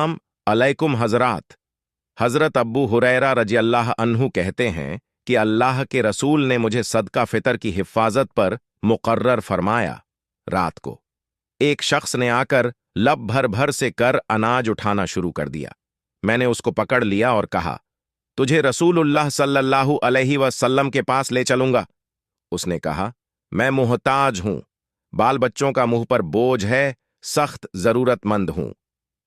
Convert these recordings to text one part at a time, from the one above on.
अलैकुम हजरात। हजरत अब्बू हुरैरा रजी अल्लाह अन्हु कहते हैं कि अल्लाह के रसूल ने मुझे सदका फितर की हिफाजत पर मुकर्रर फरमाया। रात को एक शख्स ने आकर लब भर भर से कर अनाज उठाना शुरू कर दिया। मैंने उसको पकड़ लिया और कहा, तुझे रसूलुल्लाह सल्लल्लाहु अलैहि वसल्लम के पास ले चलूंगा। उसने कहा, मैं मुहताज हूं, बाल बच्चों का मुंह पर बोझ है, सख्त जरूरतमंद हूं।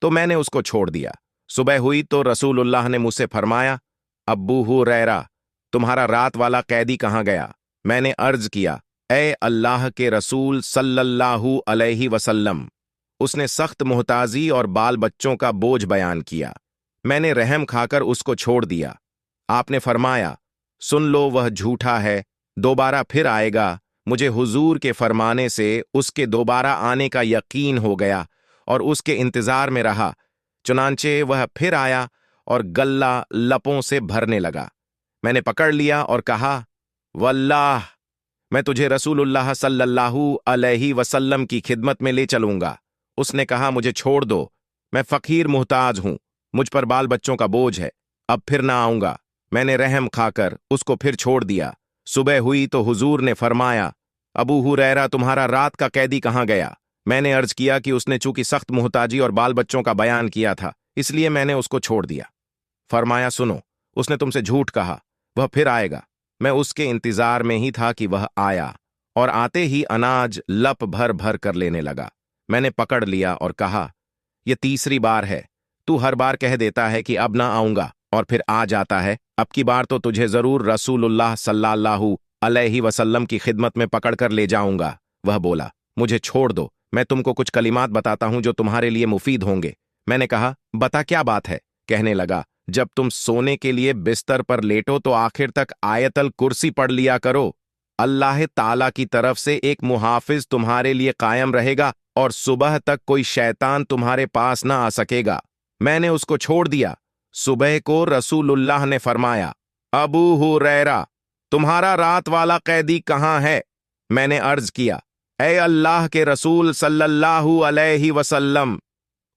तो मैंने उसको छोड़ दिया। सुबह हुई तो रसूलुल्लाह ने मुझसे फरमाया, अब्बू हुरैरा, तुम्हारा रात वाला कैदी कहाँ गया? मैंने अर्ज किया, ए अल्लाह के रसूल सल्लल्लाहु अलैहि वसल्लम। उसने सख्त मुहताजी और बाल बच्चों का बोझ बयान किया। मैंने रहम खाकर उसको छोड़ दिया। आपने फरमाया, सुन लो, वह झूठा है, दोबारा फिर आएगा। मुझे हुजूर के फरमाने से उसके दोबारा आने का यकीन हो गया और उसके इंतजार में रहा। चुनांचे वह फिर आया और गल्ला लपों से भरने लगा। मैंने पकड़ लिया और कहा, वल्लाह, मैं तुझे रसूलुल्लाह सल्लल्लाहु अलैहि वसल्लम की खिदमत में ले चलूंगा। उसने कहा, मुझे छोड़ दो, मैं फकीर मुहताज हूं, मुझ पर बाल बच्चों का बोझ है, अब फिर ना आऊंगा। मैंने रहम खाकर उसको फिर छोड़ दिया। सुबह हुई तो हुजूर ने फरमाया, अबू हुरैरा, तुम्हारा रात का कैदी कहाँ गया? मैंने अर्ज किया कि उसने चूंकि सख्त मुहताजी और बाल बच्चों का बयान किया था, इसलिए मैंने उसको छोड़ दिया। फरमाया, सुनो, उसने तुमसे झूठ कहा, वह फिर आएगा। मैं उसके इंतजार में ही था कि वह आया, और आते ही अनाज लप भर भर कर लेने लगा। मैंने पकड़ लिया और कहा, यह तीसरी बार है, तू हर बार कह देता है कि अब ना आऊंगा और फिर आ जाता है। अब की बार तो तुझे जरूर रसूलुल्लाह सल्लल्लाहु अलैहि वसल्लम की खिदमत में पकड़कर ले जाऊंगा। वह बोला, मुझे छोड़ दो, मैं तुमको कुछ कलिमात बताता हूं जो तुम्हारे लिए मुफीद होंगे। मैंने कहा, बता, क्या बात है? कहने लगा, जब तुम सोने के लिए बिस्तर पर लेटो तो आखिर तक आयतल कुर्सी पढ़ लिया करो। अल्लाह ताला की तरफ से एक मुहाफिज तुम्हारे लिए कायम रहेगा और सुबह तक कोई शैतान तुम्हारे पास ना आ सकेगा। मैंने उसको छोड़ दिया। सुबह को रसूलुल्लाह ने फरमाया, अबू हुरैरा, तुम्हारा रात वाला कैदी कहाँ है? मैंने अर्ज किया, ए अल्लाह के रसूल सल्लल्लाहु अलैहि वसल्लम।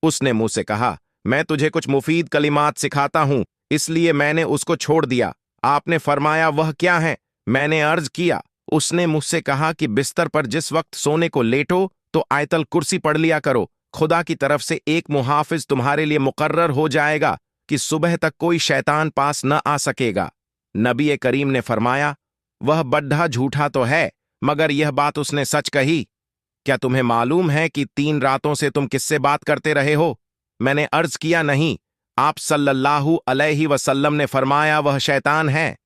उसने मुझसे कहा, मैं तुझे कुछ मुफीद कलिमात सिखाता हूं, इसलिए मैंने उसको छोड़ दिया। आपने फरमाया, वह क्या है? मैंने अर्ज किया। उसने मुझसे कहा कि बिस्तर पर जिस वक्त सोने को लेटो तो आयतल कुर्सी पढ़ लिया करो। खुदा की तरफ से एक मुहाफिज तुम्हारे लिए मुकर्रर हो जाएगा कि सुबह तक कोई शैतान पास न आ सकेगा। नबी करीम ने फरमाया, वह बड्ढा झूठा तो है, मगर यह बात उसने सच कही। क्या तुम्हें मालूम है कि 3 रातों से तुम किससे बात करते रहे हो? मैंने अर्ज किया, नहीं। आप सल्लल्लाहु अलैहि वसल्लम ने फरमाया, वह शैतान है।